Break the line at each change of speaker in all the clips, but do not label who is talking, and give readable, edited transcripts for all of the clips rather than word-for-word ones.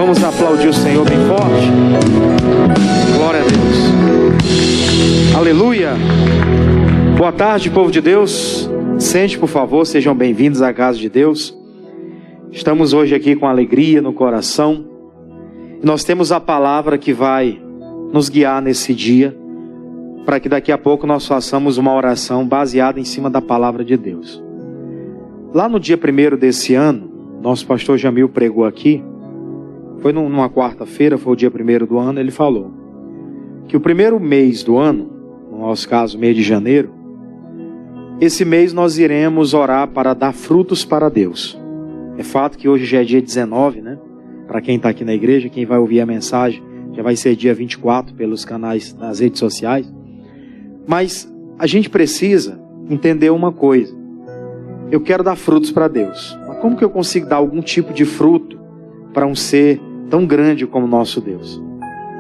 Vamos aplaudir o Senhor bem forte. Glória a Deus. Aleluia. Boa tarde, povo de Deus. Sente, por favor, sejam bem-vindos à casa de Deus. Estamos hoje aqui com alegria no coração. Nós temos a palavra que vai nos guiar nesse dia, para que daqui a pouco nós façamos uma oração baseada em cima da palavra de Deus. Lá no dia 1º desse ano, nosso pastor Jamil pregou aqui, foi numa quarta-feira, foi o dia 1º do ano, ele falou que o primeiro mês do ano, no nosso caso, mês de janeiro, esse mês nós iremos orar para dar frutos para Deus. É fato que hoje já é dia 19, né? Para quem está aqui na igreja, quem vai ouvir a mensagem, já vai ser dia 24 pelos canais das redes sociais. Mas a gente precisa entender uma coisa. Eu quero dar frutos para Deus. Mas como que eu consigo dar algum tipo de fruto para um ser tão grande como o nosso Deus?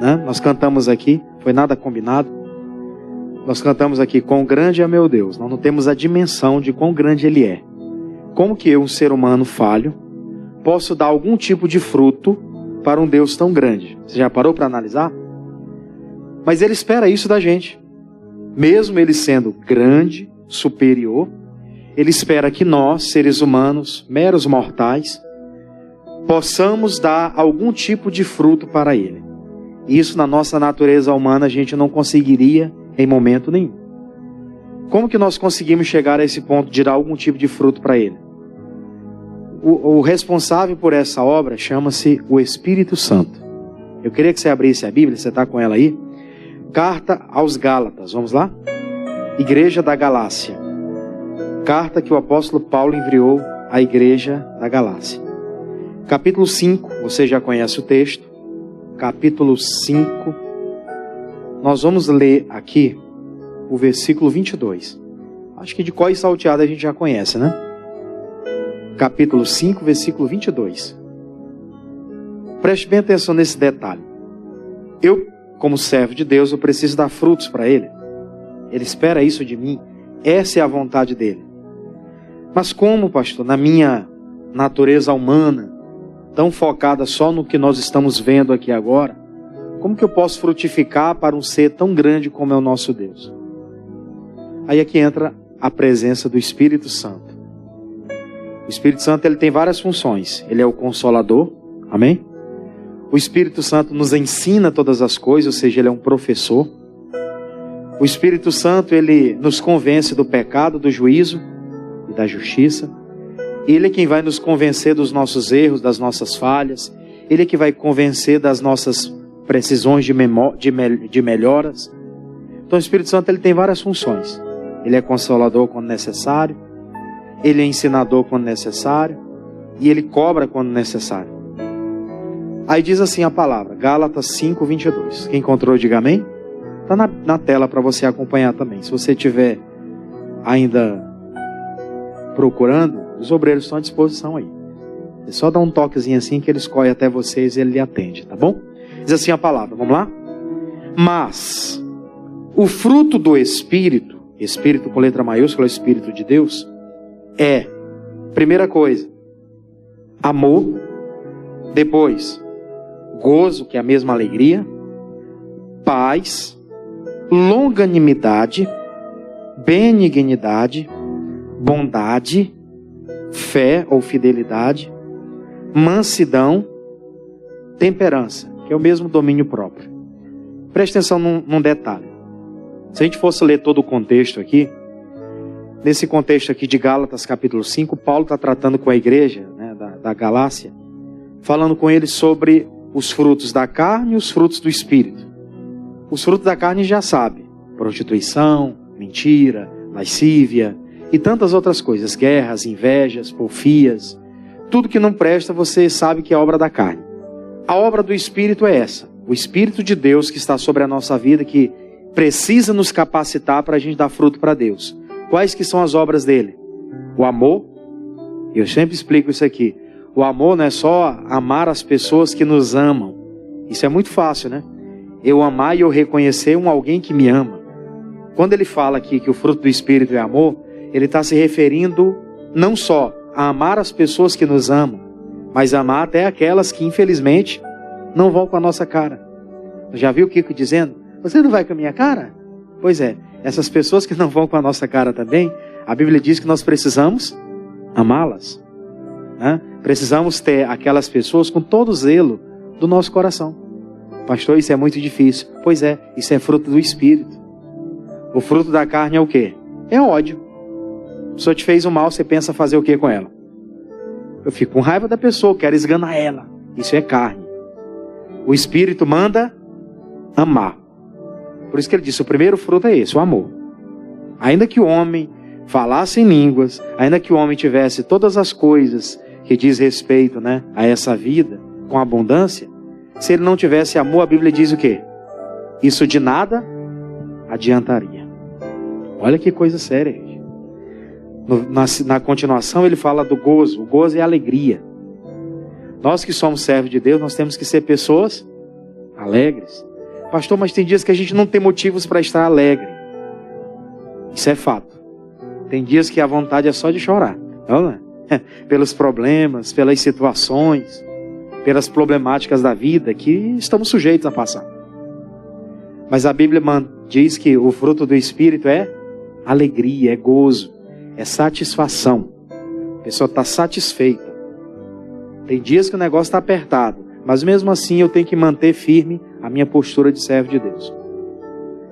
Né? Nós cantamos aqui, foi nada combinado. Nós cantamos aqui, quão grande é meu Deus. Nós não temos a dimensão de quão grande Ele é. Como que eu, um ser humano falho, posso dar algum tipo de fruto para um Deus tão grande? Você já parou para analisar? Mas Ele espera isso da gente. Mesmo Ele sendo grande, superior, Ele espera que nós, seres humanos, meros mortais, possamos dar algum tipo de fruto para Ele. Isso na nossa natureza humana a gente não conseguiria em momento nenhum. Como que nós conseguimos chegar a esse ponto de dar algum tipo de fruto para Ele? O responsável por essa obra chama-se o Espírito Santo. Eu queria que você abrisse a Bíblia, você está com ela aí? Carta aos Gálatas, vamos lá? Igreja da Galácia. Carta que o apóstolo Paulo enviou à igreja da Galácia. Capítulo 5, você já conhece o texto. Capítulo 5. Nós vamos ler aqui o versículo 22. Acho que de cor e salteado a gente já conhece, né? Capítulo 5, versículo 22. Preste bem atenção nesse detalhe. Eu, como servo de Deus, eu preciso dar frutos para Ele. Ele espera isso de mim. Essa é a vontade dEle. Mas como, pastor, na minha natureza humana, tão focada só no que nós estamos vendo aqui agora, como que eu posso frutificar para um ser tão grande como é o nosso Deus? Aí é que entra a presença do Espírito Santo. O Espírito Santo, ele tem várias funções. Ele é o Consolador, amém? O Espírito Santo nos ensina todas as coisas, ou seja, ele é um professor. O Espírito Santo, ele nos convence do pecado, do juízo e da justiça. Ele é quem vai nos convencer dos nossos erros, das nossas falhas. Ele é que vai convencer das nossas precisões de melhoras. Então o Espírito Santo, ele tem várias funções. Ele é consolador quando necessário. Ele é ensinador quando necessário. E ele cobra quando necessário. Aí diz assim a palavra, Gálatas 5, 22. Quem encontrou, diga amém. Está na tela para você acompanhar também. Se você estiver ainda procurando, os obreiros estão à disposição aí. É só dar um toquezinho assim que eles correm até vocês e ele lhe atende, tá bom? Diz assim a palavra, vamos lá? Mas o fruto do Espírito, Espírito com letra maiúscula, Espírito de Deus, é, primeira coisa, amor, depois, gozo, que é a mesma alegria, paz, longanimidade, benignidade, bondade, fé ou fidelidade, mansidão, temperança, que é o mesmo domínio próprio. Preste atenção num detalhe. Se a gente fosse ler todo o contexto aqui, nesse contexto aqui de Gálatas capítulo 5, Paulo está tratando com a igreja, né, da Galácia, falando com eles sobre os frutos da carne e os frutos do Espírito. Os frutos da carne já sabe, prostituição, mentira, lascívia e tantas outras coisas, guerras, invejas, porfias, tudo que não presta você sabe que é obra da carne. A obra do Espírito é essa, o Espírito de Deus que está sobre a nossa vida, que precisa nos capacitar para a gente dar fruto para Deus. Quais que são as obras dele? O amor, eu sempre explico isso aqui, o amor não é só amar as pessoas que nos amam, isso é muito fácil, né? Eu amar e eu reconhecer alguém que me ama. Quando ele fala aqui que o fruto do Espírito é amor, ele está se referindo não só a amar as pessoas que nos amam, mas amar até aquelas que infelizmente não vão com a nossa cara. Já viu o Kiko dizendo? Você não vai com a minha cara? Pois é, essas pessoas que não vão com a nossa cara também, a Bíblia diz que nós precisamos amá-las, né? Precisamos ter aquelas pessoas com todo o zelo do nosso coração. Pastor, isso é muito difícil. Pois é, isso é fruto do Espírito. O fruto da carne é o quê? É ódio. A pessoa te fez o mal, você pensa fazer o que com ela? Eu fico com raiva da pessoa, quero esganar ela. Isso é carne. O Espírito manda amar. Por isso que ele disse, o primeiro fruto é esse, o amor. Ainda que o homem falasse em línguas, ainda que o homem tivesse todas as coisas que diz respeito, né, a essa vida, com abundância, se ele não tivesse amor, a Bíblia diz o quê? Isso de nada adiantaria. Olha que coisa séria, gente. Na continuação ele fala do gozo. O gozo é a alegria. Nós que somos servos de Deus, nós temos que ser pessoas alegres. Pastor, mas tem dias que a gente não tem motivos para estar alegre. Isso é fato. Tem dias que a vontade é só de chorar. Olha, pelos problemas, pelas situações, pelas problemáticas da vida que estamos sujeitos a passar. Mas a Bíblia diz que o fruto do Espírito é alegria, é gozo, é satisfação. A pessoa está satisfeita. Tem dias que o negócio está apertado, mas mesmo assim eu tenho que manter firme a minha postura de servo de Deus.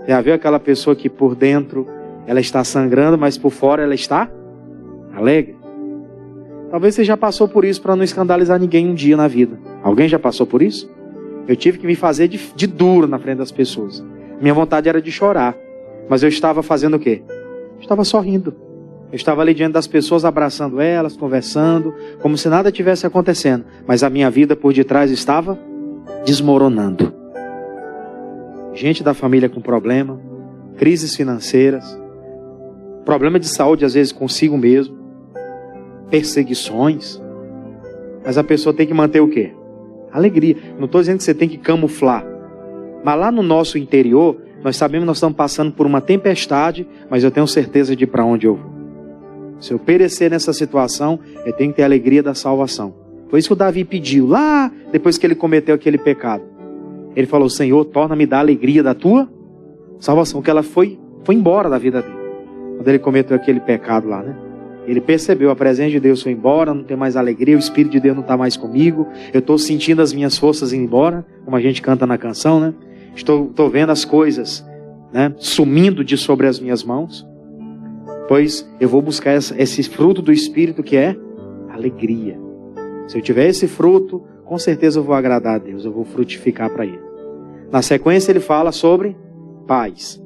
Já viu aquela pessoa que por dentro ela está sangrando, mas por fora ela está alegre? Talvez você já passou por isso para não escandalizar ninguém um dia na vida. Alguém já passou por isso? Eu tive que me fazer de duro na frente das pessoas. Minha vontade era de chorar, mas eu estava fazendo o quê? Eu estava sorrindo. Eu estava ali diante das pessoas, abraçando elas, conversando, como se nada tivesse acontecendo. Mas a minha vida por detrás estava desmoronando. Gente da família com problema, crises financeiras, problema de saúde às vezes consigo mesmo, perseguições. Mas a pessoa tem que manter o quê? Alegria. Não estou dizendo que você tem que camuflar. Mas lá no nosso interior, nós sabemos que nós estamos passando por uma tempestade, mas eu tenho certeza de para onde eu vou. Se eu perecer nessa situação, eu tenho que ter a alegria da salvação. Foi isso que o Davi pediu lá, depois que ele cometeu aquele pecado. Ele falou, Senhor, torna-me da alegria da tua salvação. Que ela foi embora da vida dele. Quando ele cometeu aquele pecado lá, né? Ele percebeu, a presença de Deus foi embora, não tem mais alegria, o Espírito de Deus não está mais comigo, eu estou sentindo as minhas forças indo embora, como a gente canta na canção, né? Estou vendo as coisas, né, sumindo de sobre as minhas mãos, pois eu vou buscar esse fruto do Espírito que é alegria. Se eu tiver esse fruto, com certeza eu vou agradar a Deus, eu vou frutificar para Ele. Na sequência ele fala sobre paz.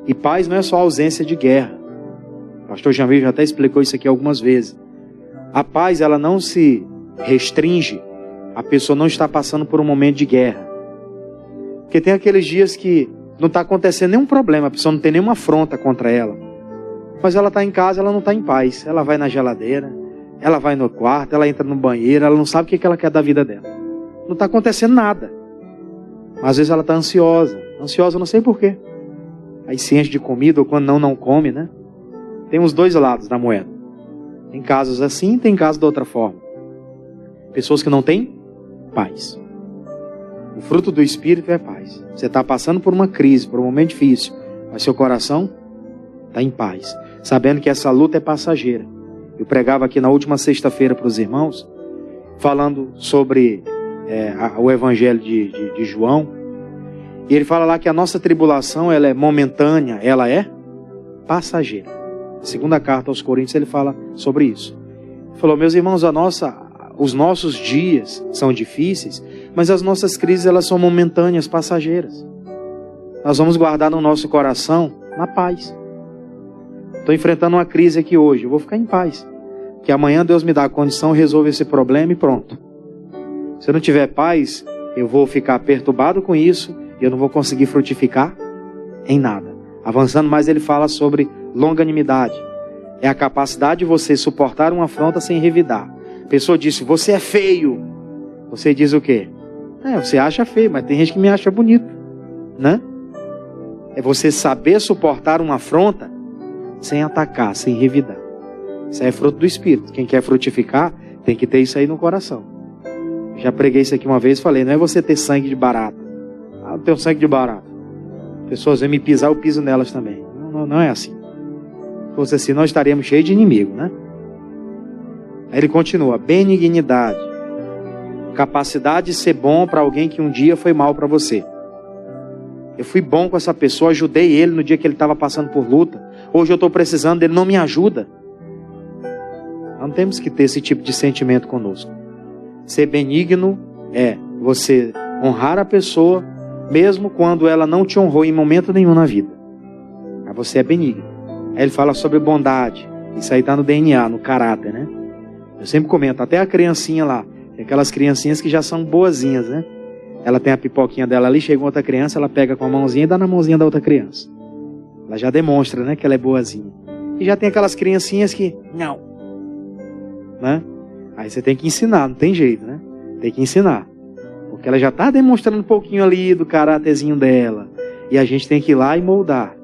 E paz não é só ausência de guerra. O pastor Jamil já até explicou isso aqui algumas vezes. A paz, ela não se restringe, a pessoa não está passando por um momento de guerra. Porque tem aqueles dias que não está acontecendo nenhum problema, a pessoa não tem nenhuma afronta contra ela. Mas ela está em casa, ela não está em paz. Ela vai na geladeira, ela vai no quarto, ela entra no banheiro, ela não sabe o que ela quer da vida dela. Não está acontecendo nada. Às vezes ela está ansiosa. Ansiosa eu não sei porquê. Aí se enche de comida, ou quando não come, né? Tem os dois lados da moeda. Tem casos assim, tem casos da outra forma. Pessoas que não têm paz. O fruto do Espírito é paz. Você está passando por uma crise, por um momento difícil, mas seu coração está em paz, sabendo que essa luta é passageira. Eu pregava aqui na última sexta-feira para os irmãos, falando sobre o Evangelho de João, e ele fala lá que a nossa tribulação ela é momentânea, ela é passageira. Na segunda carta aos Coríntios ele fala sobre isso. Ele falou, meus irmãos, os nossos dias são difíceis, mas as nossas crises elas são momentâneas, passageiras. Nós vamos guardar no nosso coração na paz. Estou enfrentando uma crise aqui hoje, eu vou ficar em paz. Que amanhã Deus me dá a condição, resolve esse problema e pronto. Se eu não tiver paz, eu vou ficar perturbado com isso e eu não vou conseguir frutificar em nada. Avançando mais, ele fala sobre longanimidade. É a capacidade de você suportar uma afronta sem revidar. A pessoa disse, você é feio. Você diz o quê? Você acha feio, mas tem gente que me acha bonito, né? É você saber suportar uma afronta sem atacar, sem revidar. Isso é fruto do Espírito. Quem quer frutificar tem que ter isso aí no coração. Já preguei isso aqui uma vez e falei, não é você ter sangue de barata. Ah, eu tenho sangue de barata. Pessoas vêm me pisar, eu piso nelas também. Não é assim. Se fosse assim, nós estaríamos cheios de inimigo, né? Aí ele continua, benignidade. Capacidade de ser bom para alguém que um dia foi mal para você. Eu fui bom com essa pessoa, ajudei ele no dia que ele estava passando por luta. Hoje eu estou precisando, ele não me ajuda. Não temos que ter esse tipo de sentimento conosco. Ser benigno é você honrar a pessoa, mesmo quando ela não te honrou em momento nenhum na vida. Aí você é benigno. Aí ele fala sobre bondade. Isso aí está no DNA, no caráter, né? Eu sempre comento, até a criancinha lá. Tem aquelas criancinhas que já são boazinhas, né? Ela tem a pipoquinha dela ali, chega outra criança, ela pega com a mãozinha e dá na mãozinha da outra criança. Ela já demonstra, né, que ela é boazinha. E já tem aquelas criancinhas que, não. Né? Aí você tem que ensinar, não tem jeito, né? Tem que ensinar. Porque ela já está demonstrando um pouquinho ali do caráterzinho dela. E a gente tem que ir lá e moldar.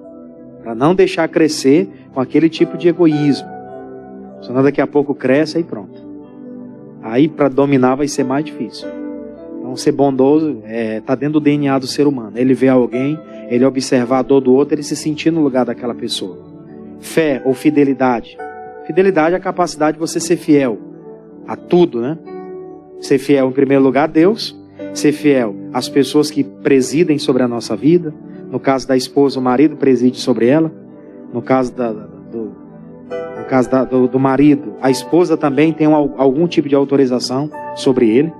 Para não deixar crescer com aquele tipo de egoísmo. Senão daqui a pouco cresce e pronto. Aí para dominar vai ser mais difícil. Então ser bondoso está dentro do DNA do ser humano. Ele vê alguém, ele observar a dor do outro, ele se sentir no lugar daquela pessoa. Fé ou fidelidade. Fidelidade é a capacidade de você ser fiel a tudo, né? Ser fiel em primeiro lugar a Deus. Ser fiel às pessoas que presidem sobre a nossa vida. No caso da esposa, o marido preside sobre ela. No caso do marido, a esposa também tem algum tipo de autorização sobre ele.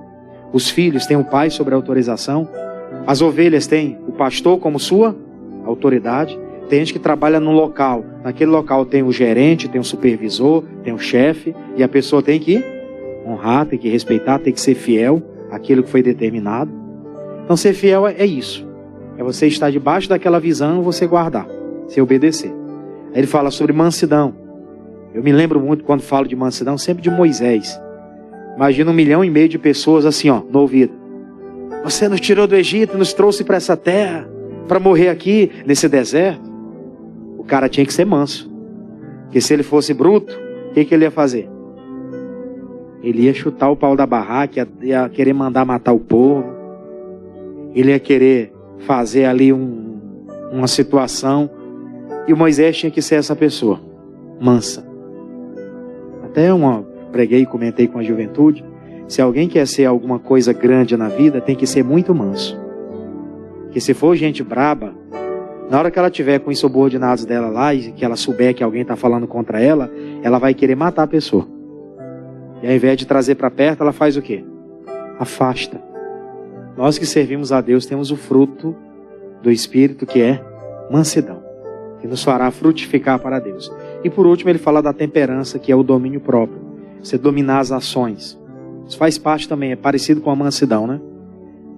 Os filhos têm o pai sobre a autorização. As ovelhas têm o pastor como sua autoridade. Tem gente que trabalha num local. Naquele local tem o gerente, tem o supervisor, tem o chefe. E a pessoa tem que honrar, tem que respeitar, tem que ser fiel àquilo que foi determinado. Então ser fiel é isso. É você estar debaixo daquela visão, você guardar, se obedecer. Aí ele fala sobre mansidão. Eu me lembro muito quando falo de mansidão, sempre de Moisés. Imagina 1,5 milhão de pessoas assim, ó, no ouvido. Você nos tirou do Egito, nos trouxe para essa terra, para morrer aqui, nesse deserto. O cara tinha que ser manso. Porque se ele fosse bruto, o que ele ia fazer? Ele ia chutar o pau da barraca, ia querer mandar matar o povo. Ele ia querer fazer ali uma situação. E o Moisés tinha que ser essa pessoa, mansa. Até preguei e comentei com a juventude. Se alguém quer ser alguma coisa grande na vida, tem que ser muito manso. Porque se for gente braba, na hora que ela tiver com os subordinados dela lá, e que ela souber que alguém está falando contra ela, ela vai querer matar a pessoa. E ao invés de trazer para perto, ela faz o quê? Afasta. Nós que servimos a Deus temos o fruto do Espírito, que é mansidão, que nos fará frutificar para Deus. E por último ele fala da temperança, que é o domínio próprio. Você dominar as ações. Isso faz parte também, é parecido com a mansidão, né?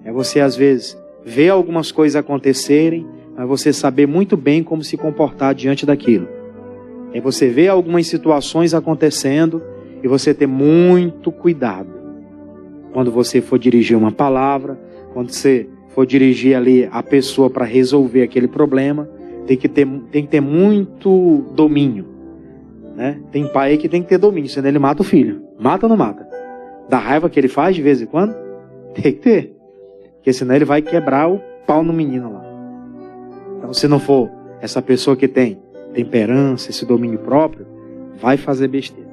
É você às vezes ver algumas coisas acontecerem, mas você saber muito bem como se comportar diante daquilo. É você ver algumas situações acontecendo e você ter muito cuidado. Quando você for dirigir uma palavra, quando você for dirigir ali a pessoa para resolver aquele problema, tem que ter muito domínio, né? Tem pai aí que tem que ter domínio, senão ele mata o filho. Mata ou não mata? Da raiva que ele faz de vez em quando? Tem que ter. Porque senão ele vai quebrar o pau no menino lá. Então se não for essa pessoa que tem temperança, esse domínio próprio, vai fazer besteira.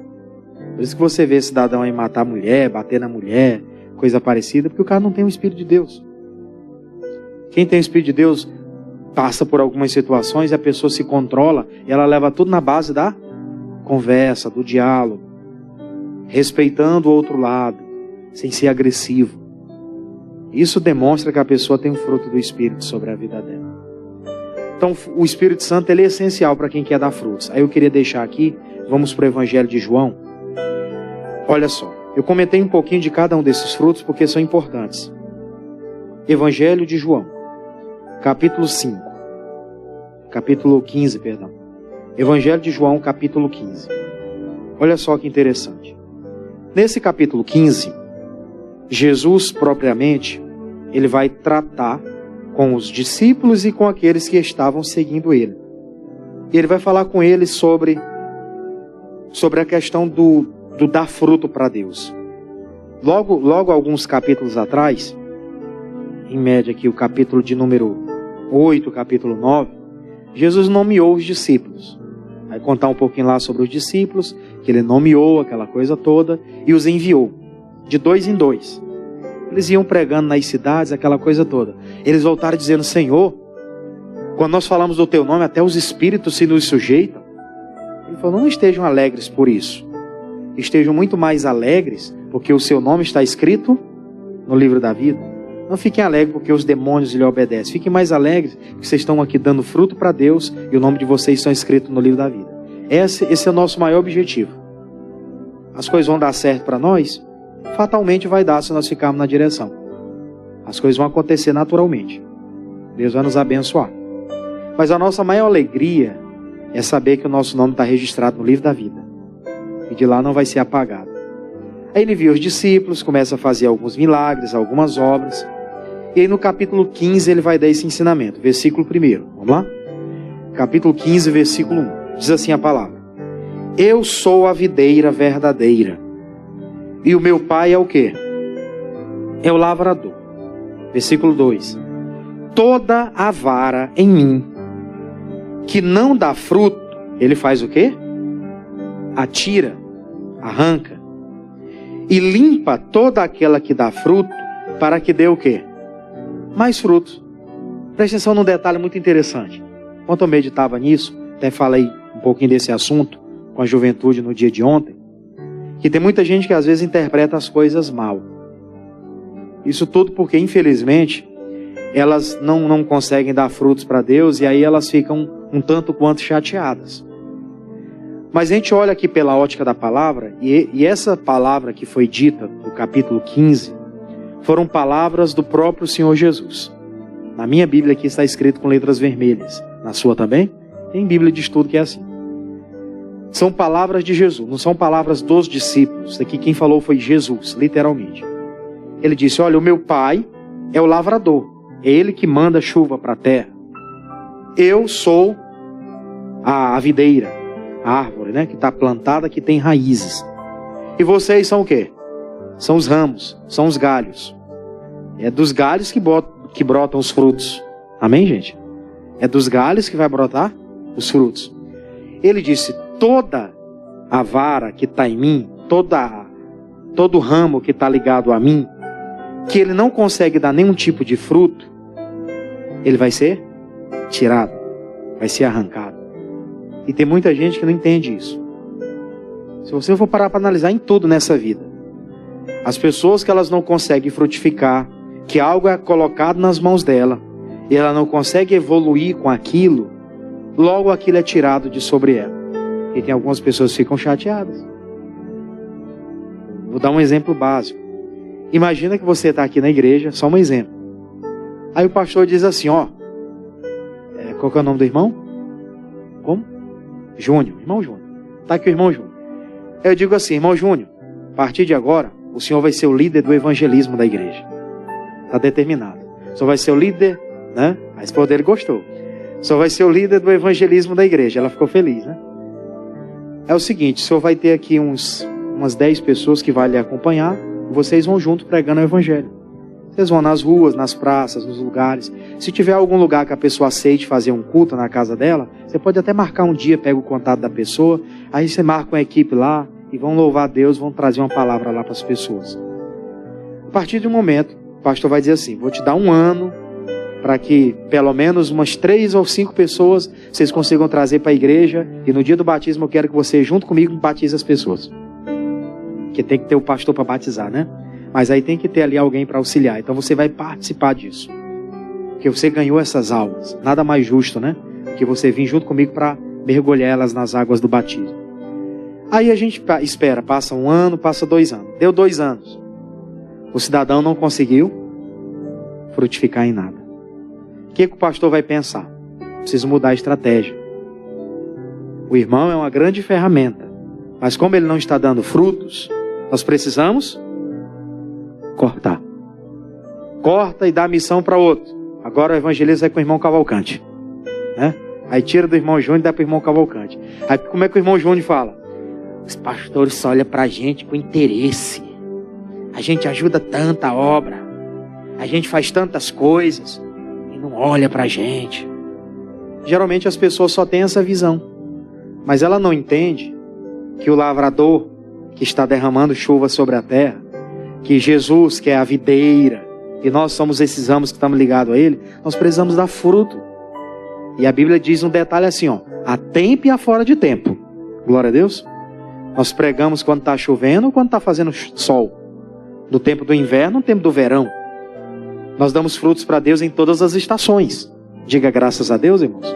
Por isso que você vê cidadão aí matar a mulher, bater na mulher, coisa parecida, porque o cara não tem o Espírito de Deus. Quem tem o Espírito de Deus passa por algumas situações e a pessoa se controla e ela leva tudo na base da conversa, do diálogo, respeitando o outro lado, sem ser agressivo. Isso demonstra que a pessoa tem um fruto do Espírito sobre a vida dela. Então o Espírito Santo ele é essencial para quem quer dar frutos. Aí eu queria deixar aqui, vamos para o Evangelho de João. Olha só, eu comentei um pouquinho de cada um desses frutos porque são importantes. Evangelho de João, capítulo 15, perdão. Evangelho de João, capítulo 15. Olha só que interessante. Nesse capítulo 15, Jesus propriamente, ele vai tratar com os discípulos e com aqueles que estavam seguindo ele. E ele vai falar com eles sobre a questão do dar fruto para Deus. Logo alguns capítulos atrás, em média aqui o capítulo de número 8, capítulo 9, Jesus nomeou os discípulos. Vai contar um pouquinho lá sobre os discípulos, que ele nomeou aquela coisa toda e os enviou, de 2 em 2. Eles iam pregando nas cidades, aquela coisa toda. Eles voltaram dizendo: Senhor, quando nós falamos do teu nome, até os espíritos se nos sujeitam. Ele falou: não estejam alegres por isso. Estejam muito mais alegres porque o seu nome está escrito no livro da vida. Não fiquem alegres porque os demônios lhe obedecem. Fiquem mais alegres porque vocês estão aqui dando fruto para Deus e o nome de vocês estão escritos no livro da vida. Esse é o nosso maior objetivo. As coisas vão dar certo para nós? Fatalmente vai dar se nós ficarmos na direção. As coisas vão acontecer naturalmente. Deus vai nos abençoar. Mas a nossa maior alegria é saber que o nosso nome está registrado no livro da vida. E de lá não vai ser apagado. Aí ele envia os discípulos, começa a fazer alguns milagres, algumas obras. E aí no capítulo 15 ele vai dar esse ensinamento. Versículo 1. Vamos lá? Capítulo 15, versículo 1. Diz assim a palavra: Eu sou a videira verdadeira. E o meu pai é o quê? É o lavrador. Versículo 2. Toda a vara em mim que não dá fruto, ele faz o quê? Atira, arranca. E limpa toda aquela que dá fruto, para que dê o quê? Mais frutos. Presta atenção num detalhe muito interessante. Enquanto eu meditava nisso, até falei um pouquinho desse assunto com a juventude no dia de ontem, que tem muita gente que às vezes interpreta as coisas mal. Isso tudo porque, infelizmente, elas não conseguem dar frutos para Deus e aí elas ficam um tanto quanto chateadas. Mas a gente olha aqui pela ótica da palavra, e essa palavra que foi dita no capítulo 15, foram palavras do próprio Senhor Jesus. Na minha Bíblia aqui está escrito com letras vermelhas. Na sua também? Tem Bíblia de estudo que é assim. São palavras de Jesus, não são palavras dos discípulos. Aqui quem falou foi Jesus, literalmente. Ele disse: olha, o meu pai é o lavrador. É ele que manda chuva para a terra. Eu sou a videira. A árvore, né, que está plantada, que tem raízes. E vocês são o quê? São os ramos, são os galhos. É dos galhos que brotam os frutos. Amém, gente? É dos galhos que vai brotar os frutos. Ele disse: toda a vara que está em mim, todo ramo que está ligado a mim, que ele não consegue dar nenhum tipo de fruto, ele vai ser tirado, vai ser arrancado. E tem muita gente que não entende isso. Se você for parar para analisar em tudo nessa vida, as pessoas que elas não conseguem frutificar, que algo é colocado nas mãos dela, e ela não consegue evoluir com aquilo, logo aquilo é tirado de sobre ela. E tem algumas pessoas que ficam chateadas. Vou dar um exemplo básico. Imagina que você está aqui na igreja, só um exemplo. Aí o pastor diz assim: ó, qual que é o nome do irmão? Como? Júnior, irmão Júnior. Está aqui o irmão Júnior. Eu digo assim: irmão Júnior, a partir de agora, o senhor vai ser o líder do evangelismo da igreja. Está determinado. O senhor vai ser o líder, né? A esposa dele gostou. O senhor vai ser o líder do evangelismo da igreja. Ela ficou feliz, né? É o seguinte: o senhor vai ter aqui umas 10 pessoas que vão lhe acompanhar. E vocês vão junto pregando o evangelho. Vocês vão nas ruas, nas praças, nos lugares. Se tiver algum lugar que a pessoa aceite fazer um culto na casa dela, você pode até marcar um dia, pega o contato da pessoa, aí você marca uma equipe lá e vão louvar a Deus, vão trazer uma palavra lá para as pessoas. A partir de um momento, o pastor vai dizer assim: vou te dar 1 ano para que pelo menos umas 3 ou 5 pessoas vocês consigam trazer para a igreja, e no dia do batismo eu quero que você, junto comigo, batize as pessoas. Porque tem que ter o pastor para batizar, né? Mas aí tem que ter ali alguém para auxiliar. Então você vai participar disso. Porque você ganhou essas almas. Nada mais justo, né? Que você vir junto comigo para mergulhar elas nas águas do batismo. Aí a gente espera. Passa 1 ano, passa 2 anos. Deu 2 anos. O cidadão não conseguiu frutificar em nada. O que o pastor vai pensar? Preciso mudar a estratégia. O irmão é uma grande ferramenta. Mas como ele não está dando frutos, nós precisamos cortar. Corta e dá a missão para outro. Agora o evangelista vai com o irmão Cavalcante, né? Aí tira do irmão Júnior e dá para o irmão Cavalcante. Aí como é que o irmão Júnior fala? Os pastores só olham para a gente com interesse. A gente ajuda tanta obra, a gente faz tantas coisas e não olha pra gente. Geralmente as pessoas só têm essa visão, mas ela não entende que o lavrador que está derramando chuva sobre a terra, que Jesus, que é a videira, e nós somos esses ramos que estamos ligados a Ele, nós precisamos dar fruto. E a Bíblia diz um detalhe assim, ó, a tempo e a fora de tempo. Glória a Deus. Nós pregamos quando está chovendo ou quando está fazendo sol. No tempo do inverno, no tempo do verão. Nós damos frutos para Deus em todas as estações. Diga graças a Deus, irmãos.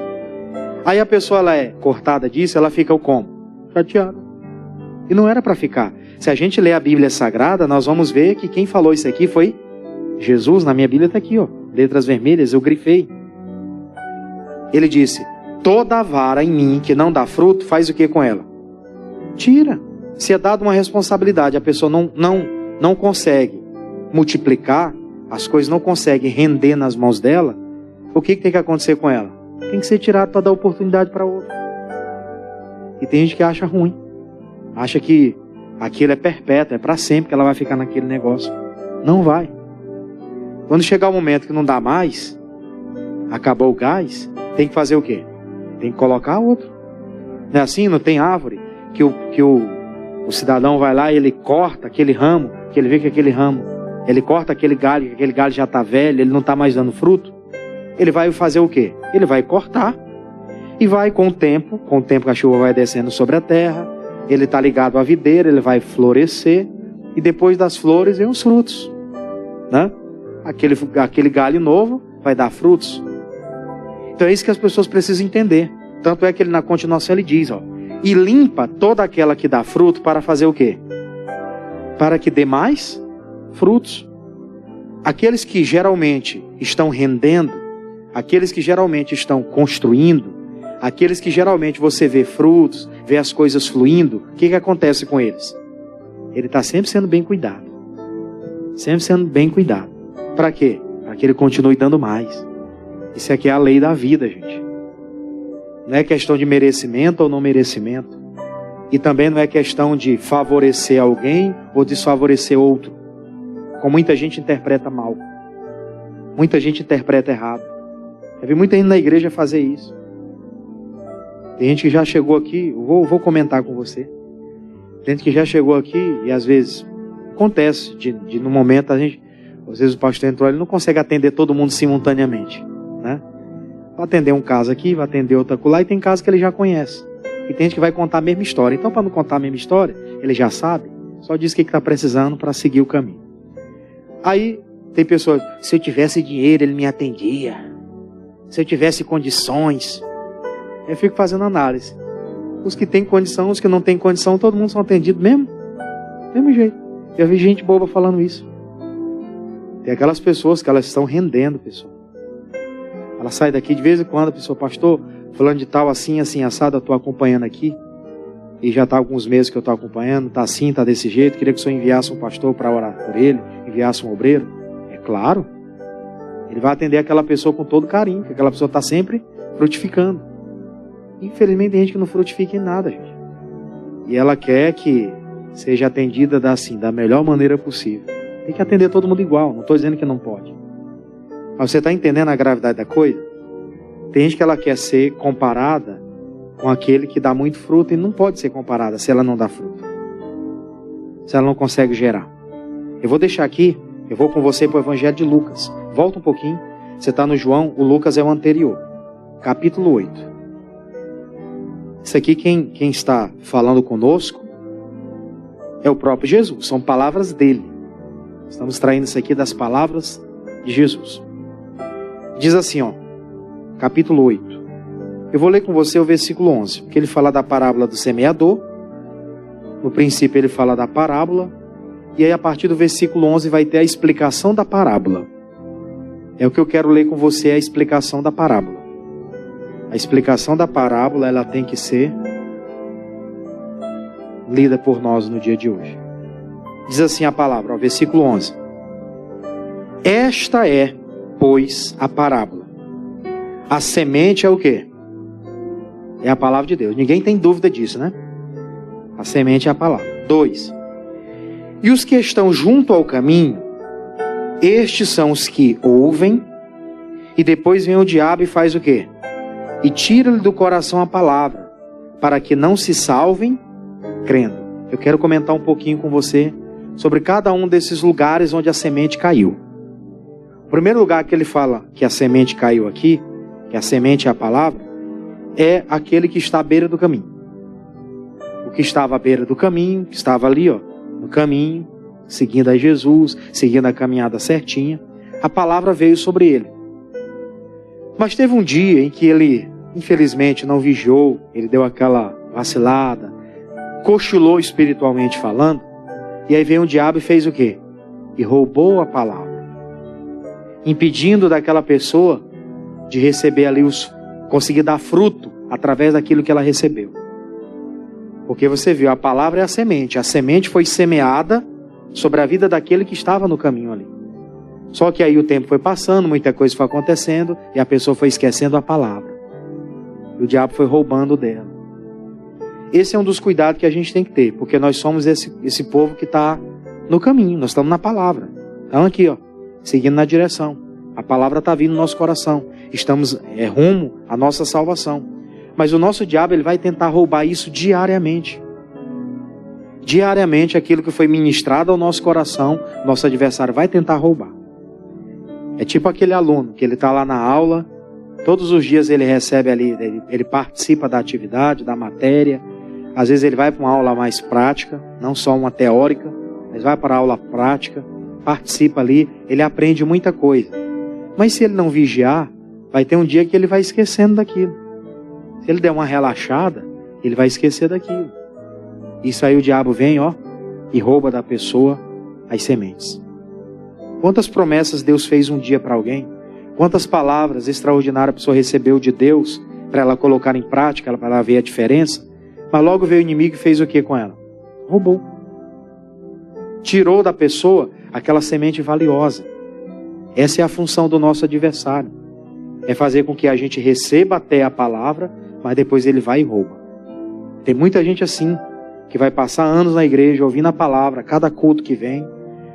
Aí a pessoa ela é cortada disso, ela fica como? Chateada. E não era para ficar. Se a gente ler a Bíblia Sagrada, nós vamos ver que quem falou isso aqui foi Jesus. Na minha Bíblia está aqui, ó, letras vermelhas, eu grifei. Ele disse, toda vara em mim que não dá fruto, faz o que com ela? Tira. Se é dada uma responsabilidade, a pessoa não consegue multiplicar, as coisas não conseguem render nas mãos dela, o que tem que acontecer com ela? Tem que ser tirado para dar oportunidade para outra. E tem gente que acha ruim. Acha que aquilo é perpétuo, é para sempre que ela vai ficar naquele negócio. Não vai. Quando chegar o momento que não dá mais, acabou o gás, tem que fazer o quê? Tem que colocar outro. Não é assim? Não tem árvore que o cidadão vai lá e ele corta aquele ramo, que ele vê que aquele ramo, ele corta aquele galho, que aquele galho já está velho, ele não está mais dando fruto. Ele vai fazer o quê? Ele vai cortar e vai com o tempo que a chuva vai descendo sobre a terra, ele está ligado à videira, ele vai florescer e depois das flores vem os frutos, né? Aquele galho novo vai dar frutos. Então é isso que as pessoas precisam entender. Tanto é que ele na continuação ele diz, ó, e limpa toda aquela que dá fruto para fazer o quê? Para que dê mais frutos. Aqueles que geralmente estão rendendo, aqueles que geralmente estão construindo, aqueles que geralmente você vê frutos, vê as coisas fluindo, o que acontece com eles? Ele está sempre sendo bem cuidado. Sempre sendo bem cuidado. Para quê? Para que ele continue dando mais. Isso aqui é a lei da vida, gente. Não é questão de merecimento ou não merecimento. E também não é questão de favorecer alguém ou desfavorecer outro. Como muita gente interpreta mal. Muita gente interpreta errado. Eu vi muita gente na igreja fazer isso. Tem gente que já chegou aqui, vou comentar com você. Tem gente que já chegou aqui e às vezes acontece de no momento a gente, às vezes o pastor entrou, ele não consegue atender todo mundo simultaneamente, né? Vai atender um caso aqui, vai atender outro lá, e tem casos que ele já conhece. E tem gente que vai contar a mesma história. Então, para não contar a mesma história, ele já sabe, só diz o que está precisando para seguir o caminho. Aí, tem pessoas, se eu tivesse dinheiro, ele me atendia. Se eu tivesse condições. Eu fico fazendo análise. Os que têm condição, os que não têm condição, todo mundo são atendidos mesmo. Mesmo jeito. Eu vi gente boba falando isso. Tem aquelas pessoas que elas estão rendendo, pessoal. Ela sai daqui de vez em quando, a pessoa, pastor, fulano de tal, assim, assim, assado, eu estou acompanhando aqui. E já está alguns meses que eu estou acompanhando, está assim, está desse jeito. Queria que o senhor enviasse um pastor para orar por ele, enviasse um obreiro. É claro. Ele vai atender aquela pessoa com todo carinho, porque aquela pessoa está sempre frutificando. Infelizmente tem gente que não frutifica em nada, gente. E ela quer que seja atendida da melhor maneira possível. Tem que atender todo mundo igual, não estou dizendo que não pode. Mas você está entendendo a gravidade da coisa? Tem gente que ela quer ser comparada com aquele que dá muito fruto e não pode ser comparada se ela não dá fruto. Se ela não consegue gerar. Eu vou deixar aqui, eu vou com você para o Evangelho de Lucas. Volta um pouquinho. Você está no João, o Lucas é o anterior. Capítulo 8. Isso aqui quem está falando conosco é o próprio Jesus. São palavras dele. Estamos traindo isso aqui das palavras de Jesus. Diz assim, ó, capítulo 8. Eu vou ler com você o versículo 11, porque ele fala da parábola do semeador. No princípio ele fala da parábola, e aí a partir do versículo 11 vai ter a explicação da parábola. É o que eu quero ler com você, a explicação da parábola. A explicação da parábola, ela tem que ser lida por nós no dia de hoje. Diz assim a palavra, ó, versículo 11. Esta é, pois, a parábola. A semente é o quê? É a palavra de Deus. Ninguém tem dúvida disso, né? A semente é a palavra. 2. E os que estão junto ao caminho, estes são os que ouvem, e depois vem o diabo e faz o quê? E tira-lhe do coração a palavra, para que não se salvem crendo. Eu quero comentar um pouquinho com você sobre cada um desses lugares onde a semente caiu. O primeiro lugar que ele fala que a semente caiu aqui, que a semente é a palavra, é aquele que está à beira do caminho. O que estava à beira do caminho, que estava ali, no caminho, seguindo a Jesus, seguindo a caminhada certinha, a palavra veio sobre ele. Mas teve um dia em que ele, infelizmente, não vigiou, ele deu aquela vacilada, cochilou espiritualmente falando, e aí veio um diabo e fez o quê? E roubou a palavra, impedindo daquela pessoa de receber ali conseguir dar fruto através daquilo que ela recebeu. Porque você viu, a palavra é a semente foi semeada sobre a vida daquele que estava no caminho ali. Só que aí o tempo foi passando, muita coisa foi acontecendo, e a pessoa foi esquecendo a palavra. E o diabo foi roubando dela. Esse é um dos cuidados que a gente tem que ter, porque nós somos esse povo que está no caminho, nós estamos na palavra. Estamos aqui, seguindo na direção. A palavra está vindo no nosso coração. Estamos rumo à nossa salvação. Mas o nosso diabo, ele vai tentar roubar isso diariamente. Diariamente, aquilo que foi ministrado ao nosso coração, nosso adversário vai tentar roubar. É tipo aquele aluno que ele está lá na aula, todos os dias ele recebe ali, ele participa da atividade, da matéria. Às vezes ele vai para uma aula mais prática, não só uma teórica, mas vai para a aula prática, participa ali, ele aprende muita coisa. Mas se ele não vigiar, vai ter um dia que ele vai esquecendo daquilo. Se ele der uma relaxada, ele vai esquecer daquilo. Isso aí o diabo vem, e rouba da pessoa as sementes. Quantas promessas Deus fez um dia para alguém? Quantas palavras extraordinárias a pessoa recebeu de Deus para ela colocar em prática, para ela ver a diferença? Mas logo veio o inimigo e fez o que com ela? Roubou. Tirou da pessoa aquela semente valiosa. Essa é a função do nosso adversário. É fazer com que a gente receba até a palavra, mas depois ele vai e rouba. Tem muita gente assim, que vai passar anos na igreja, ouvindo a palavra, cada culto que vem,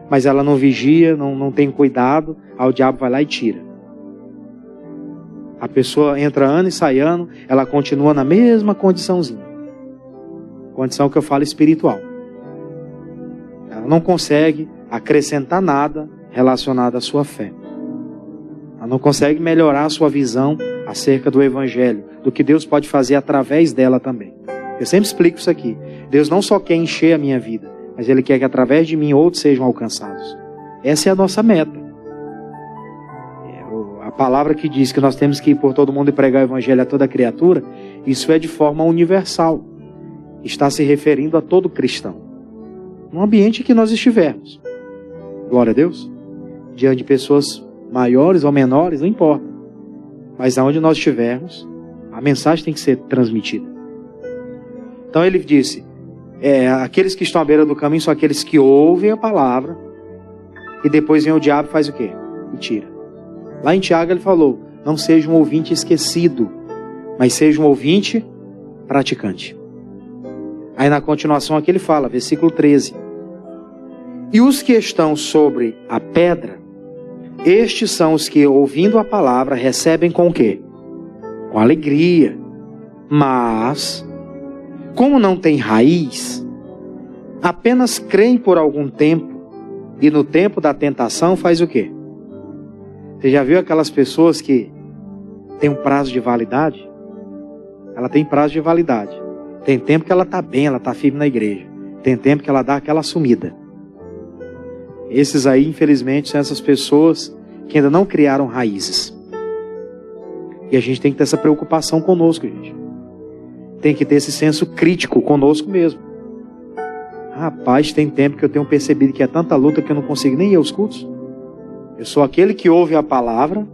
mas ela não vigia, não tem cuidado, aí o diabo vai lá e tira. A pessoa entra ano e sai ano, ela continua na mesma condiçãozinha. Condição que eu falo espiritual. Ela não consegue acrescentar nada relacionado à sua fé. Ela não consegue melhorar a sua visão acerca do Evangelho, do que Deus pode fazer através dela também. Eu sempre explico isso aqui. Deus não só quer encher a minha vida, mas Ele quer que através de mim outros sejam alcançados. Essa é a nossa meta. A palavra que diz que nós temos que ir por todo mundo e pregar o Evangelho a toda criatura, isso é de forma universal. Está se referindo a todo cristão. No ambiente que nós estivermos. Glória a Deus. Diante de pessoas maiores ou menores, não importa. Mas aonde nós estivermos, a mensagem tem que ser transmitida. Então ele disse, aqueles que estão à beira do caminho são aqueles que ouvem a palavra, e depois vem o diabo e faz o quê? E tira. Lá em Tiago ele falou, não seja um ouvinte esquecido, mas seja um ouvinte praticante. Aí na continuação aqui ele fala, versículo 13. E os que estão sobre a pedra, estes são os que, ouvindo a palavra, recebem com o quê? Com alegria. Mas, como não tem raiz, apenas creem por algum tempo, e no tempo da tentação faz o quê? Você já viu aquelas pessoas que têm um prazo de validade? Ela tem prazo de validade. Tem tempo que ela está bem, ela está firme na igreja. Tem tempo que ela dá aquela sumida. Esses aí, infelizmente, são essas pessoas que ainda não criaram raízes. E a gente tem que ter essa preocupação conosco, gente. Tem que ter esse senso crítico conosco mesmo. Rapaz, tem tempo que eu tenho percebido que é tanta luta que eu não consigo nem ir aos cultos. Eu sou aquele que ouve a palavra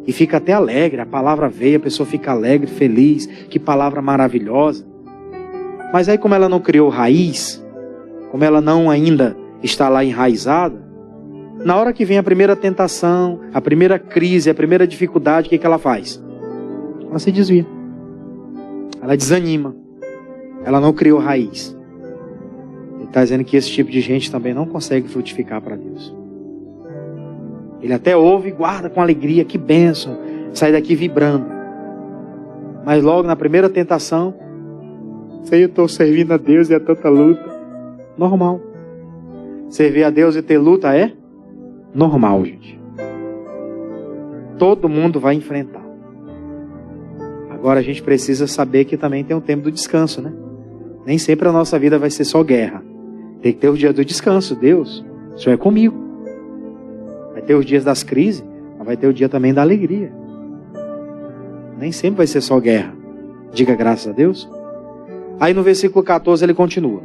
e fica até alegre. A palavra veio, a pessoa fica alegre, feliz. Que palavra maravilhosa. Mas aí como ela não criou raiz, como ela não ainda está lá enraizada, na hora que vem a primeira tentação, a primeira crise, a primeira dificuldade, o que ela faz? Ela se desvia. Ela desanima. Ela não criou raiz. Ele está dizendo que esse tipo de gente também não consegue frutificar para Deus. Ele até ouve e guarda com alegria, que bênção, sai daqui vibrando. Mas logo na primeira tentação, sei, eu estou servindo a Deus e é tanta luta. Normal. Servir a Deus e ter luta é normal, gente. Todo mundo vai enfrentar. Agora a gente precisa saber que também tem um tempo do descanso, né? Nem sempre a nossa vida vai ser só guerra. Tem que ter o dia do descanso. Deus, o Senhor é comigo. Vai ter os dias das crises, mas vai ter o dia também da alegria. Nem sempre vai ser só guerra. Diga graças a Deus. Aí no versículo 14 ele continua.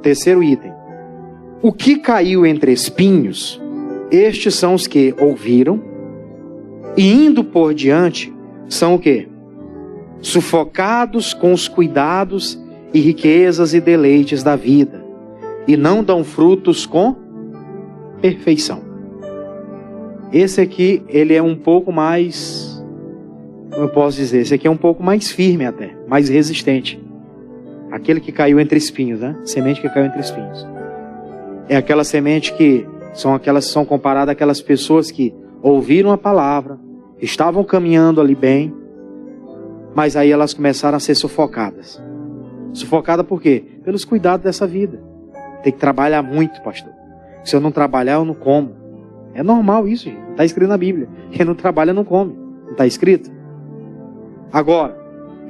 Terceiro item. O que caiu entre espinhos, estes são os que ouviram, e indo por diante, são o quê? Sufocados com os cuidados e riquezas e deleites da vida, e não dão frutos com perfeição. Esse aqui, ele é um pouco mais, como eu posso dizer, esse aqui é um pouco mais firme até, mais resistente. Aquele que caiu entre espinhos, né? Semente que caiu entre espinhos. É aquela semente que são comparadas àquelas pessoas que ouviram a palavra, estavam caminhando ali bem, mas aí elas começaram a ser sufocadas. Sufocada por quê? Pelos cuidados dessa vida. Tem que trabalhar muito, pastor. Se eu não trabalhar, eu não como. É normal isso, gente. Não está escrito na Bíblia. Quem não trabalha, não come. Não está escrito? Agora,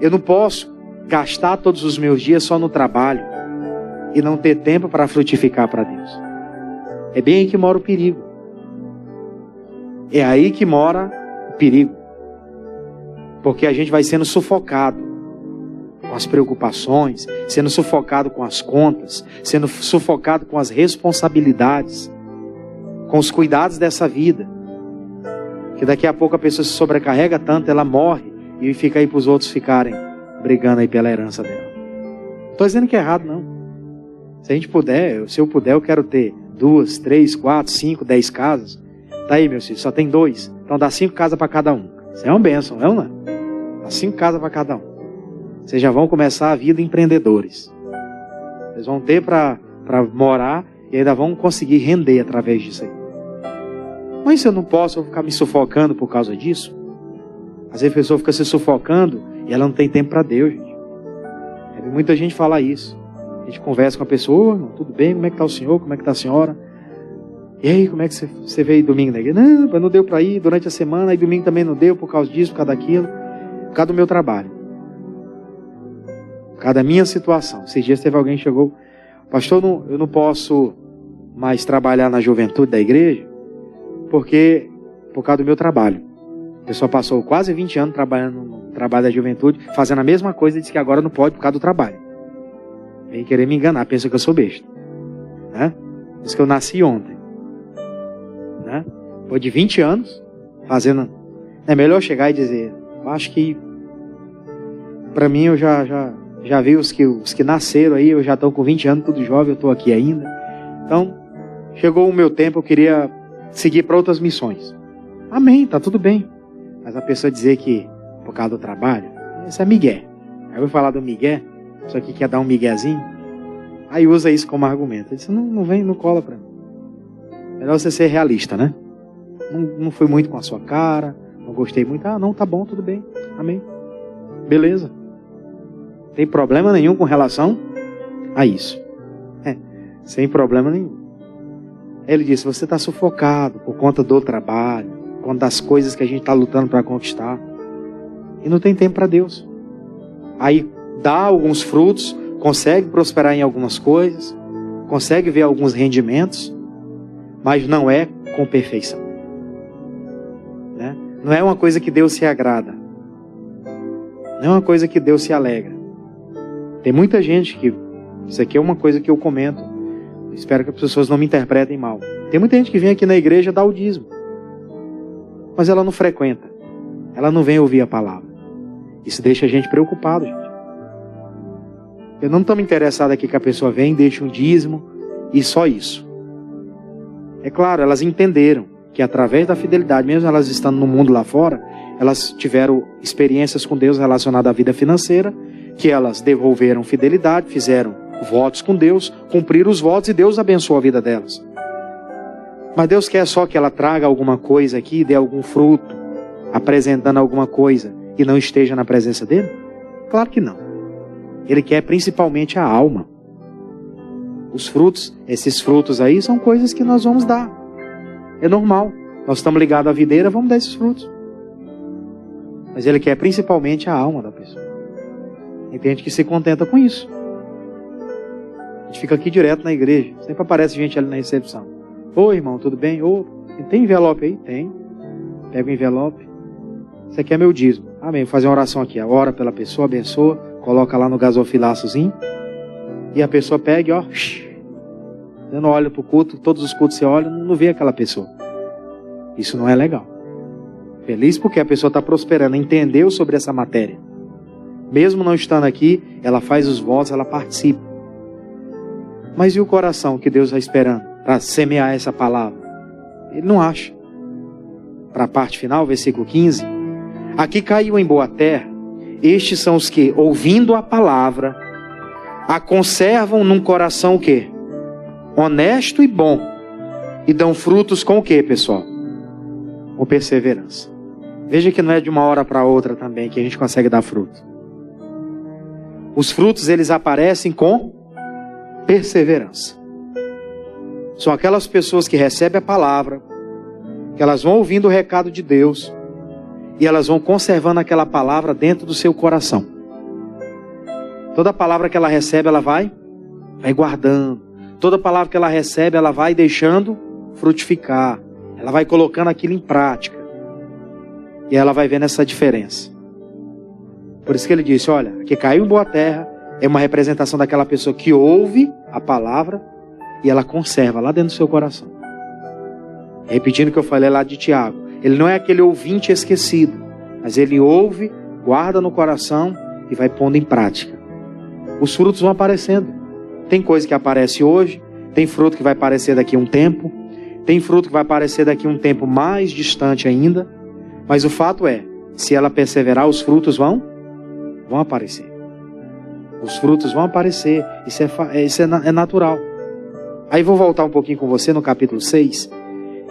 eu não posso gastar todos os meus dias só no trabalho e não ter tempo para frutificar para Deus. É bem aí que mora o perigo. É aí que mora o perigo. Porque a gente vai sendo sufocado com as preocupações, sendo sufocado com as contas, sendo sufocado com as responsabilidades, com os cuidados dessa vida. Que daqui a pouco a pessoa se sobrecarrega tanto, ela morre e fica aí para os outros ficarem brigando aí pela herança dela. Não estou dizendo que é errado, não. Se a gente puder, se eu puder, eu quero ter 2, 3, 4, 5, 10 casas. Tá aí, meus filhos, só tem 2. Então dá 5 casas para cada um. Isso é uma bênção, não é, não? Dá 5 casas para cada um. Vocês já vão começar a vida empreendedores. Vocês vão ter para morar e ainda vão conseguir render através disso aí. Mas se eu não posso, eu vou ficar me sufocando por causa disso? Às vezes a pessoa fica se sufocando e ela não tem tempo para Deus, gente. Muita gente fala isso. A gente conversa com a pessoa, irmão, tudo bem? Como é que está o senhor? Como é que está a senhora? E aí, como é que você veio domingo na igreja? Não deu para ir durante a semana, aí domingo também não deu por causa disso, por causa daquilo, por causa do meu trabalho. Por causa da minha situação. Esses dias teve alguém que chegou, pastor, eu não posso mais trabalhar na juventude da igreja, por causa do meu trabalho. A pessoa passou quase 20 anos trabalhando no trabalho da juventude, fazendo a mesma coisa e disse que agora não pode por causa do trabalho. Vem querer me enganar, pensa que eu sou besta. Né? Diz que eu nasci ontem. Né? Depois de 20 anos, fazendo... É melhor chegar e dizer, eu acho que para mim eu já vi os que nasceram aí, eu já estou com 20 anos, tudo jovem, eu estou aqui ainda. Então, chegou o meu tempo, eu queria seguir para outras missões. Amém, tá tudo bem. Mas a pessoa dizer que por causa do trabalho, isso é migué. Aí eu vou falar do migué, só que quer dar um miguezinho, aí usa isso como argumento. Eu disse, não vem, não cola pra mim. Melhor você ser realista, né? Não foi muito com a sua cara, não gostei muito. Ah, não, tá bom, tudo bem. Amém. Beleza. Não tem problema nenhum com relação a isso. Sem problema nenhum. Ele disse, você está sufocado por conta do trabalho, por conta das coisas que a gente está lutando para conquistar. E não tem tempo para Deus. Aí dá alguns frutos, consegue prosperar em algumas coisas, consegue ver alguns rendimentos, mas não é com perfeição. Né? Não é uma coisa que Deus se agrada. Não é uma coisa que Deus se alegra. Tem muita gente que... Isso aqui é uma coisa que eu comento. Espero que as pessoas não me interpretem mal. Tem muita gente que vem aqui na igreja dar o dízimo, mas ela não frequenta. Ela não vem ouvir a palavra. Isso deixa a gente preocupado, gente. Eu não estou me interessado aqui que a pessoa vem, deixa um dízimo e só isso. É claro, elas entenderam que através da fidelidade, mesmo elas estando no mundo lá fora, elas tiveram experiências com Deus relacionadas à vida financeira, que elas devolveram fidelidade, fizeram votos com Deus, cumprir os votos e Deus abençoa a vida delas. Mas Deus quer só que ela traga alguma coisa aqui, dê algum fruto, apresentando alguma coisa e não esteja na presença dele? Claro que não. Ele quer principalmente a alma. Os frutos, esses frutos aí são coisas que nós vamos dar. É normal. Nós estamos ligados à videira, vamos dar esses frutos. Mas ele quer principalmente a alma da pessoa. Entende que se contenta com isso. A gente fica aqui direto na igreja. Sempre aparece gente ali na recepção. Oi, irmão, tudo bem? Ô, tem envelope aí? Tem. Pega o envelope. Você quer meu dízimo? Amém. Vou fazer uma oração aqui. Ora pela pessoa, abençoa. Coloca lá no gasofilaçozinho. E a pessoa pega e ó. Você não olha para o culto. Todos os cultos você olha, não vê aquela pessoa. Isso não é legal. Feliz porque a pessoa está prosperando. Entendeu sobre essa matéria. Mesmo não estando aqui, ela faz os votos, ela participa. Mas e o coração que Deus está esperando para semear essa palavra? Ele não acha. Para a parte final, versículo 15. Aqui caiu em boa terra. Estes são os que, ouvindo a palavra, a conservam num coração o quê? Honesto e bom. E dão frutos com o quê, pessoal? Com perseverança. Veja que não é de uma hora para outra também que a gente consegue dar fruto. Os frutos, eles aparecem com perseverança. São aquelas pessoas que recebem a palavra, que elas vão ouvindo o recado de Deus, e elas vão conservando aquela palavra dentro do seu coração. Toda palavra que ela recebe, ela vai guardando. Toda palavra que ela recebe, ela vai deixando frutificar. Ela vai colocando aquilo em prática. E ela vai vendo essa diferença. Por isso que ele disse, olha, que caiu em boa terra é uma representação daquela pessoa que ouve a palavra e ela conserva lá dentro do seu coração. Repetindo o que eu falei lá de Tiago. Ele não é aquele ouvinte esquecido, mas ele ouve, guarda no coração e vai pondo em prática. Os frutos vão aparecendo. Tem coisa que aparece hoje, tem fruto que vai aparecer daqui a um tempo, tem fruto que vai aparecer daqui a um tempo mais distante ainda, mas o fato é, se ela perseverar, os frutos vão aparecer. Os frutos vão aparecer, isso é natural. Aí vou voltar um pouquinho com você no capítulo 6,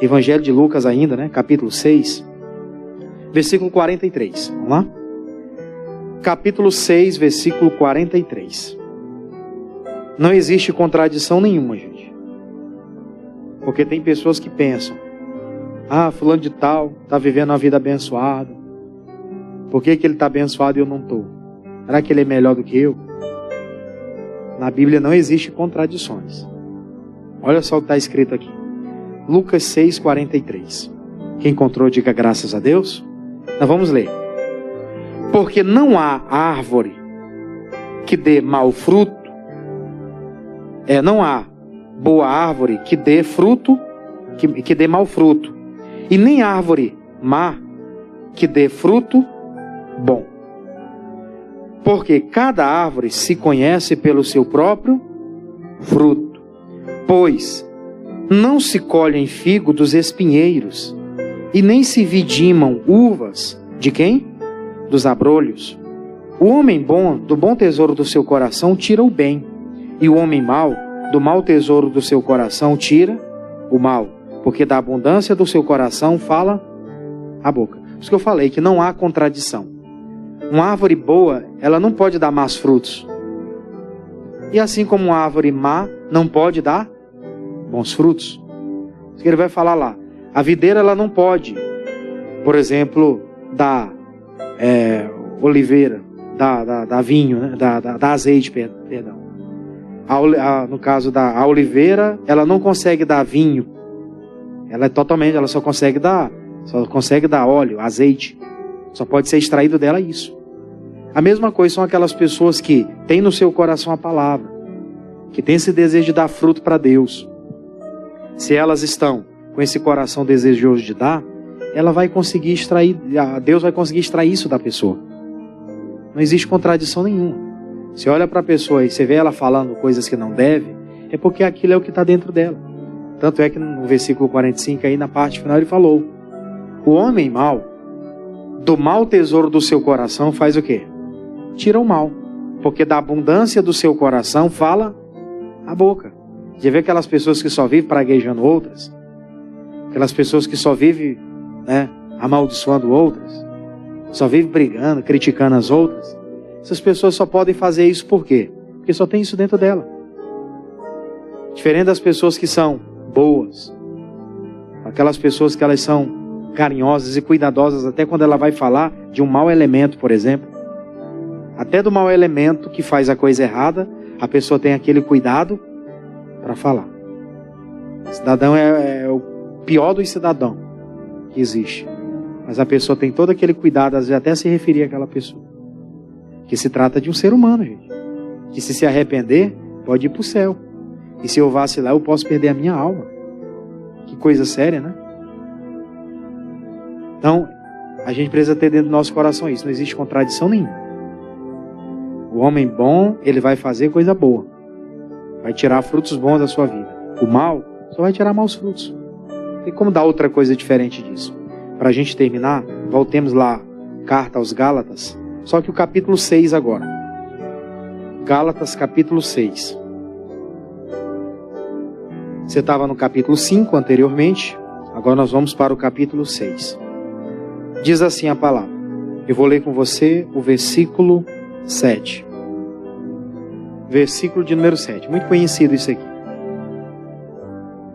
Evangelho de Lucas ainda, né? Capítulo 6, versículo 43. Vamos lá? Capítulo 6, versículo 43. Não existe contradição nenhuma, gente. Porque tem pessoas que pensam, fulano de tal está vivendo uma vida abençoada. Por que ele está abençoado e eu não estou? Será que ele é melhor do que eu? Na Bíblia não existe contradições. Olha só o que está escrito aqui. Lucas 6, 43. Quem encontrou, diga graças a Deus. Nós vamos ler. Porque não há árvore que dê mau fruto. Não há boa árvore que dê fruto, que dê mau fruto. E nem árvore má que dê fruto bom. Porque cada árvore se conhece pelo seu próprio fruto. Pois não se colhem figo dos espinheiros, e nem se vidimam uvas de quem? Dos abrolhos. O homem bom, do bom tesouro do seu coração, tira o bem, e o homem mau, do mau tesouro do seu coração, tira o mal, porque da abundância do seu coração fala a boca. Por isso que eu falei que não há contradição. Uma árvore boa, ela não pode dar más frutos. E assim como uma árvore má não pode dar bons frutos. Isso que ele vai falar lá. A videira, ela não pode, por exemplo, dar oliveira, dar vinho, né? dar azeite, perdão. No caso da oliveira, ela não consegue dar vinho. Ela só consegue dar óleo, azeite. Só pode ser extraído dela isso. A mesma coisa são aquelas pessoas que têm no seu coração a palavra, que têm esse desejo de dar fruto para Deus. Se elas estão com esse coração desejoso de dar, ela vai conseguir extrair, Deus vai conseguir extrair isso da pessoa. Não existe contradição nenhuma. Você olha para a pessoa e você vê ela falando coisas que não deve, é porque aquilo é o que está dentro dela. Tanto é que no versículo 45 aí na parte final ele falou: o homem mau, do mau tesouro do seu coração faz o quê? Tira o mal, porque da abundância do seu coração fala A boca. Já vê aquelas pessoas que só vivem praguejando outras? Aquelas pessoas que só vivem, amaldiçoando outras? Só vivem brigando, criticando as outras? Essas pessoas só podem fazer isso por quê? Porque só tem isso dentro dela. Diferente das pessoas que são boas. Aquelas pessoas que elas são carinhosas e cuidadosas até quando ela vai falar de um mau elemento, por exemplo. Até do mau elemento que faz a coisa errada, a pessoa tem aquele cuidado para falar. O cidadão é o pior dos cidadãos que existe. Mas a pessoa tem todo aquele cuidado, às vezes até se referir àquela pessoa. Que se trata de um ser humano, gente. Que se arrepender, pode ir para o céu. E se eu vacilar, eu posso perder a minha alma. Que coisa séria, né? Então, a gente precisa ter dentro do nosso coração isso. Não existe contradição nenhuma. O homem bom, ele vai fazer coisa boa. Vai tirar frutos bons da sua vida. O mal, só vai tirar maus frutos. Não tem como dar outra coisa diferente disso. Para a gente terminar, voltemos lá, carta aos Gálatas. Só que o capítulo 6 agora. Gálatas capítulo 6. Você estava no capítulo 5 anteriormente. Agora nós vamos para o capítulo 6. Diz assim a palavra. Eu vou ler com você o versículo 7. Versículo de número 7. Muito conhecido isso aqui.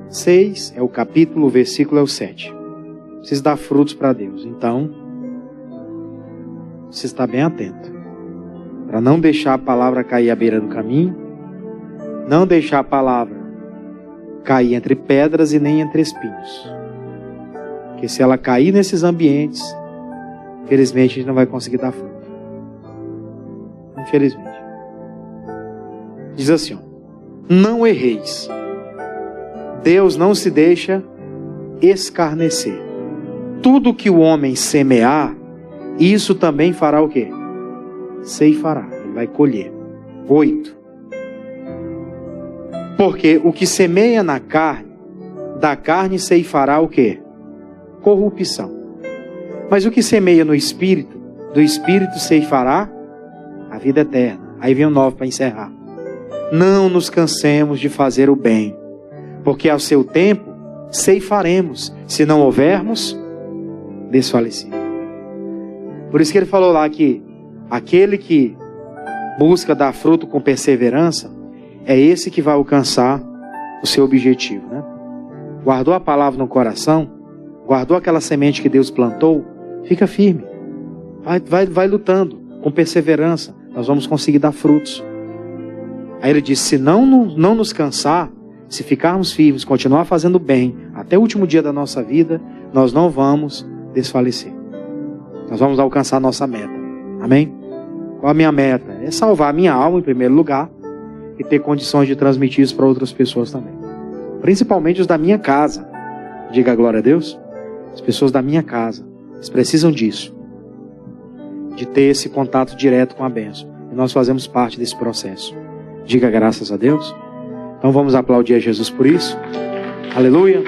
6 é o capítulo, o versículo é o 7. Precisa dar frutos para Deus. Então, você está bem atento. Para não deixar a palavra cair à beira do caminho. Não deixar a palavra cair entre pedras e nem entre espinhos. Porque se ela cair nesses ambientes, infelizmente a gente não vai conseguir dar fruto. Infelizmente. Diz assim, ó, não erreis. Deus não se deixa escarnecer. Tudo que o homem semear, isso também fará o quê? Ceifará. Ele vai colher. 8. Porque o que semeia na carne, da carne ceifará o quê? Corrupção. Mas o que semeia no Espírito, do Espírito ceifará a vida eterna. Aí vem o 9 para encerrar. Não nos cansemos de fazer o bem, porque ao seu tempo ceifaremos, se não houvermos desfalecido. Por isso que ele falou lá que aquele que busca dar fruto com perseverança, é esse que vai alcançar o seu objetivo, né? Guardou a palavra no coração, guardou aquela semente que Deus plantou, fica firme. Vai lutando com perseverança, nós vamos conseguir dar frutos. Aí ele disse, se não nos cansar, se ficarmos firmes, continuar fazendo bem, até o último dia da nossa vida, nós não vamos desfalecer. Nós vamos alcançar a nossa meta. Amém? Qual a minha meta? É salvar a minha alma em primeiro lugar e ter condições de transmitir isso para outras pessoas também. Principalmente os da minha casa. Diga glória a Deus. As pessoas da minha casa. Eles precisam disso. De ter esse contato direto com a bênção. E nós fazemos parte desse processo. Diga graças a Deus. Então vamos aplaudir a Jesus por isso. Aleluia.